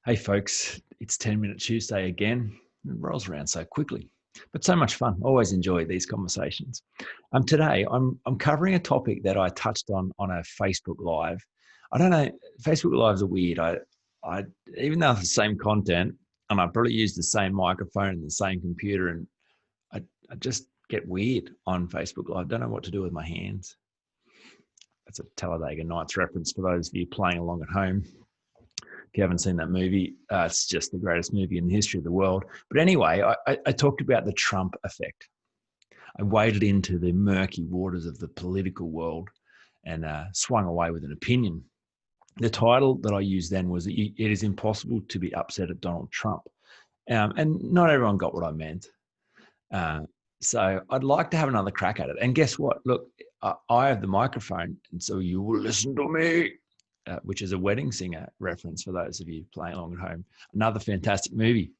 Hey folks, it's 10 Minute Tuesday again. It rolls around so quickly, but so much fun. Always enjoy these conversations. Today, I'm covering a topic that I touched on a Facebook Live. I don't know, Facebook Lives are weird. I even though it's the same content, and I probably use the same microphone and the same computer, and I just get weird on Facebook Live. Don't know what to do with my hands. That's a Talladega Nights reference for those of you playing along at home. If you haven't seen that movie, it's just the greatest movie in the history of the world. But anyway, I talked about the Trump effect. I waded into the murky waters of the political world and swung away with an opinion. The title that I used then was "It is impossible to be upset at Donald Trump." And not everyone got what I meant. So I'd like to have another crack at it. And guess what? Look, I have the microphone, and so you will listen to me. Which is a wedding singer reference for those of you playing along at home. Another fantastic movie.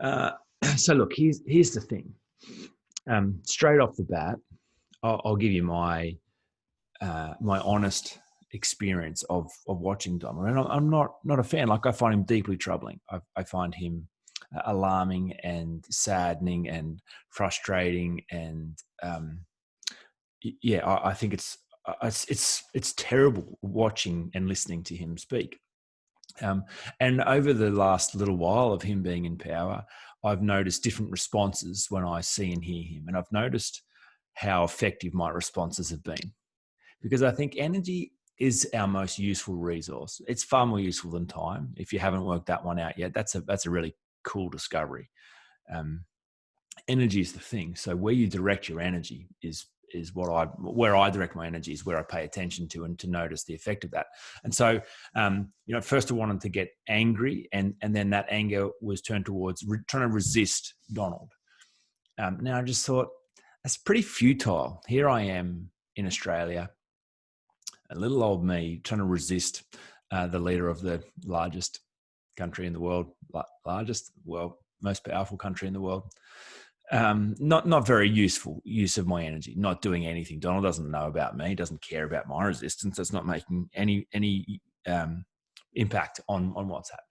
So look, here's the thing. Straight off the bat, I'll give you my honest experience of watching Donald, and I'm not a fan. Like, I find him deeply troubling. I find him alarming and saddening and frustrating, and I think it's terrible watching and listening to him speak. And over the last little while of him being in power, I've noticed different responses when I see and hear him, and I've noticed how effective my responses have been, because I think energy is our most useful resource. It's far more useful than time. If you haven't worked that one out yet, that's a really cool discovery. Energy is the thing. So where you direct your energy is where I direct my energy, is where I pay attention to, and to notice the effect of that. And so, first I wanted to get angry, and then that anger was turned towards trying to resist Donald. Now I just thought, that's pretty futile. Here I am in Australia, a little old me trying to resist the leader of the largest country in the world, most powerful country in the world. Not very useful use of my energy, not doing anything. Donald doesn't know about me, doesn't care about my resistance. It's not making any impact on what's happening.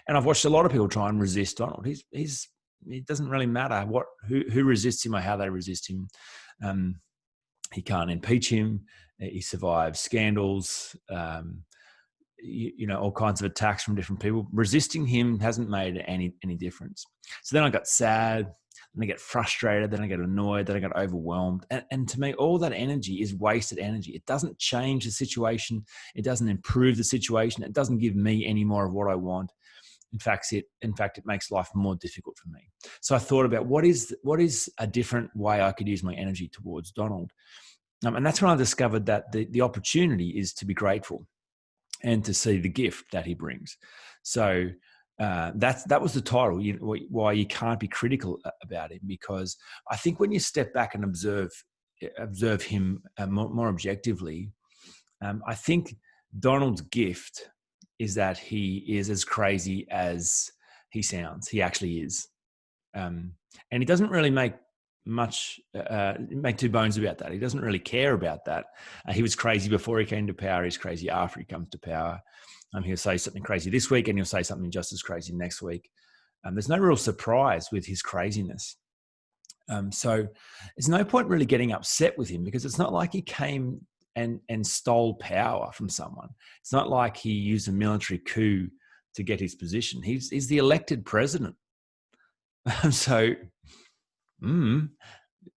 And I've watched a lot of people try and resist Donald. It doesn't really matter who resists him or how they resist him. He can't impeach him. He survives scandals, all kinds of attacks from different people. Resisting him hasn't made any difference. So then I got sad. Then I get frustrated, then I get annoyed, then I get overwhelmed. And to me, all that energy is wasted energy. It doesn't change the situation. It doesn't improve the situation. It doesn't give me any more of what I want. In fact, it makes life more difficult for me. So I thought about what is a different way I could use my energy towards Donald. And that's when I discovered that the opportunity is to be grateful and to see the gift that he brings. So that was the title, why you can't be critical about him, because I think when you step back and observe him more objectively, I think Donald's gift is that he is as crazy as he sounds. He actually is, and he doesn't really make two bones about that. He doesn't really care about that. He was crazy before he came to power. He's crazy after he comes to power. He'll say something crazy this week, and he'll say something just as crazy next week. There's no real surprise with his craziness. So there's no point really getting upset with him, because it's not like he came and stole power from someone. It's not like he used a military coup to get his position. He's the elected president. So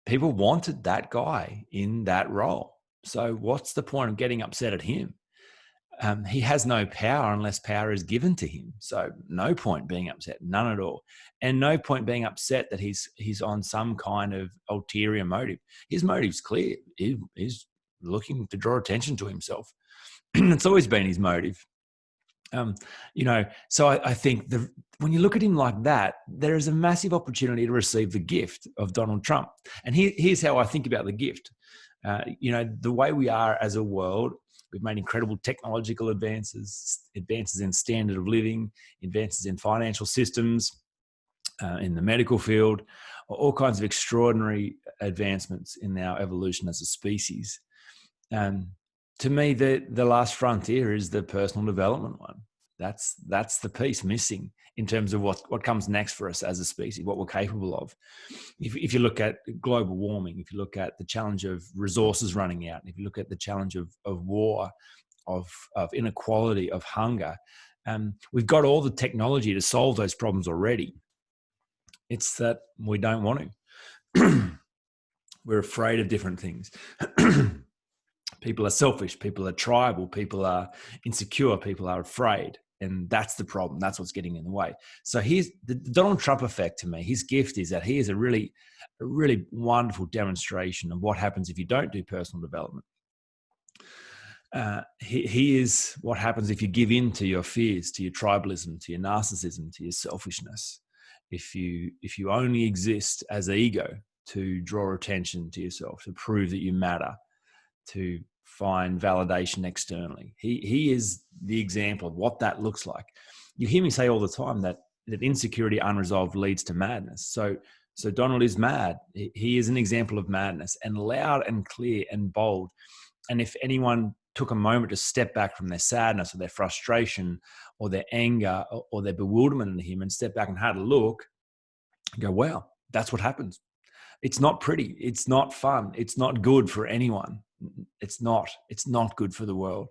people wanted that guy in that role. So what's the point of getting upset at him? He has no power unless power is given to him. So no point being upset, none at all. And no point being upset that he's on some kind of ulterior motive. His motive's clear. He's looking to draw attention to himself. It's always been his motive. So I think when you look at him like that, there is a massive opportunity to receive the gift of Donald Trump. And here's how I think about the gift. The way we are as a world, we've made incredible technological advances in standard of living, advances in financial systems, in the medical field, all kinds of extraordinary advancements in our evolution as a species. To me, the last frontier is the personal development one. That's the piece missing in terms of what comes next for us as a species, what we're capable of. If you look at global warming, if you look at the challenge of resources running out, if you look at the challenge of war, of inequality, of hunger, we've got all the technology to solve those problems already. It's that we don't want to. We're afraid of different things. People are selfish, people are tribal, people are insecure, people are afraid. And that's the problem. That's what's getting in the way. So here's the Donald Trump effect to me. His gift is that he is a really wonderful demonstration of what happens if you don't do personal development. He is what happens if you give in to your fears, to your tribalism, to your narcissism, to your selfishness. If you only exist as ego to draw attention to yourself, to prove that you matter, to find validation externally. He is the example of what that looks like. You hear me say all the time that insecurity unresolved leads to madness. So Donald is mad. He is an example of madness, and loud and clear and bold. And if anyone took a moment to step back from their sadness or their frustration or their anger or their bewilderment in him and step back and had a look and go, wow, that's what happens. It's not pretty. It's not fun. It's not good for anyone. It's not good for the world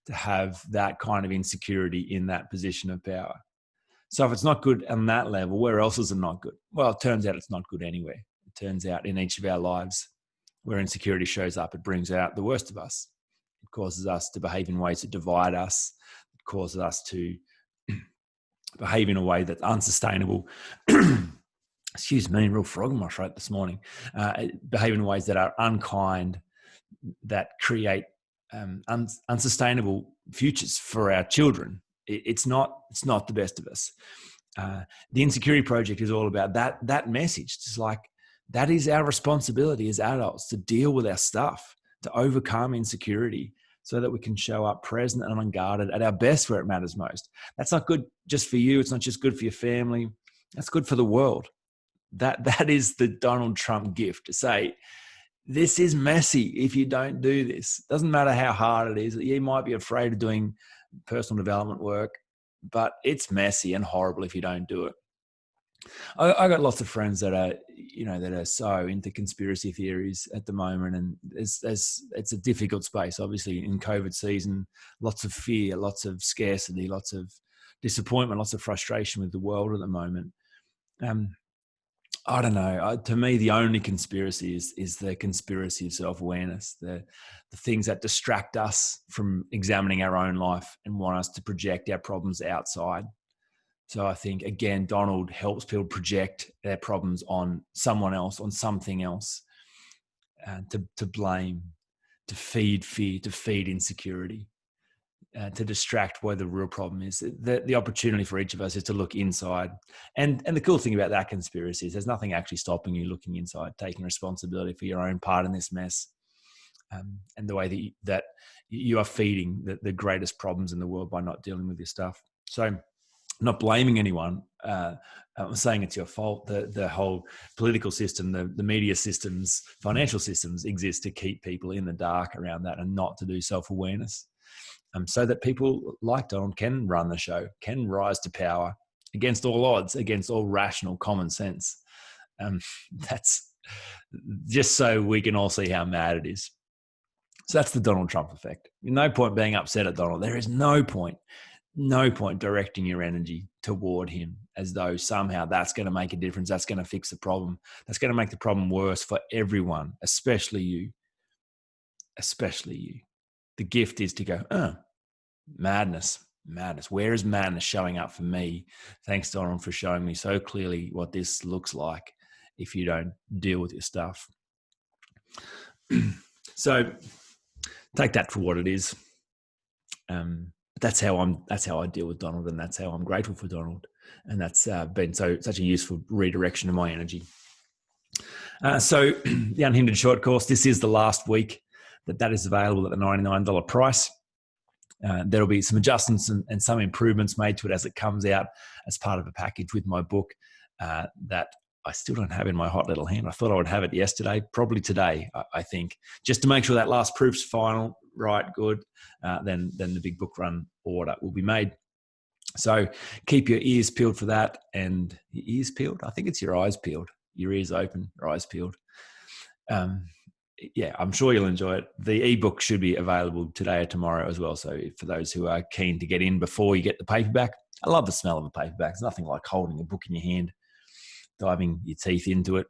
to have that kind of insecurity in that position of power. So if it's not good on that level, where else is it not good? Well, it turns out it's not good anywhere. It turns out in each of our lives where insecurity shows up, it brings out the worst of us. It causes us to behave in ways that divide us. It causes us to behave in a way that's unsustainable. Excuse me, real frog in my throat this morning. Behave in ways that are unkind, that create unsustainable futures for our children. It's not the best of us. The Insecurity Project is all about that message. It's like that is our responsibility as adults to deal with our stuff, to overcome insecurity, so that we can show up present and unguarded at our best where it matters most. That's not good just for you. It's not just good for your family. That's good for the world. That is the Donald Trump gift, to say, this is messy if you don't do this. Doesn't matter how hard it is. You might be afraid of doing personal development work, but it's messy and horrible if you don't do it. I got lots of friends that are so into conspiracy theories at the moment, and it's a difficult space. Obviously, in COVID season, lots of fear, lots of scarcity, lots of disappointment, lots of frustration with the world at the moment. I don't know. To me, the only conspiracy is the conspiracy of self-awareness, the things that distract us from examining our own life and want us to project our problems outside. So I think, again, Donald helps people project their problems on someone else, on something else, to blame, to feed fear, to feed insecurity, to distract where the real problem is. The opportunity for each of us is to look inside. And the cool thing about that conspiracy is there's nothing actually stopping you looking inside, taking responsibility for your own part in this mess, and the way that you are feeding the greatest problems in the world by not dealing with your stuff. So, not blaming anyone. I'm saying it's your fault. The whole political system, the media systems, financial systems exist to keep people in the dark around that and not to do self-awareness. So that people like Donald can run the show, can rise to power against all odds, against all rational common sense. That's just so we can all see how mad it is. So that's the Donald Trump effect. No point being upset at Donald. There is no point directing your energy toward him as though somehow that's going to make a difference. That's going to fix the problem. That's going to make the problem worse for everyone, especially you. The gift is to go, madness. Where is madness showing up for me? Thanks, Donald, for showing me so clearly what this looks like if you don't deal with your stuff. So take that for what it is. That's how I deal with Donald, and that's how I'm grateful for Donald. And that's been such a useful redirection of my energy. So the Unhindered Short Course, this is the last week that is available at the $99 price. There'll be some adjustments and some improvements made to it as it comes out as part of a package with my book that I still don't have in my hot little hand. I thought I would have it yesterday, probably today, I think, just to make sure that last proof's final, right, good. Then the big book run order will be made. So keep your ears peeled for that, and your ears peeled. I think it's your eyes peeled, your ears open, your eyes peeled. Yeah, I'm sure you'll enjoy it. The ebook should be available today or tomorrow as well. So for those who are keen to get in before you get the paperback, I love the smell of a paperback. It's nothing like holding a book in your hand, diving your teeth into it,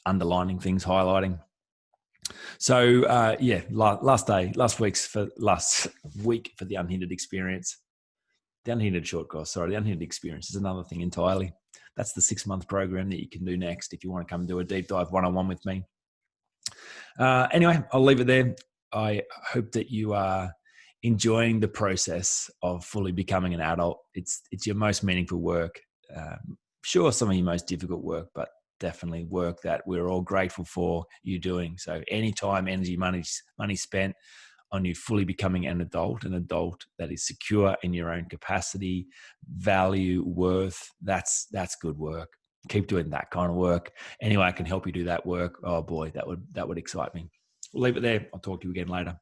underlining things, highlighting. So last week for the Unhindered Experience. The Unhindered Short Course, the Unhindered Experience is another thing entirely. That's the 6-month program that you can do next if you want to come do a deep dive one-on-one with me. Anyway, I'll leave it there. I hope that you are enjoying the process of fully becoming an adult. It's your most meaningful work. Sure, some of your most difficult work, but definitely work that we're all grateful for you doing. So any time, energy, money spent on you fully becoming an adult that is secure in your own capacity, value, worth, that's good work. Keep doing that kind of work. Anyway, I can help you do that work. Oh boy, that would excite me. We'll leave it there. I'll talk to you again later.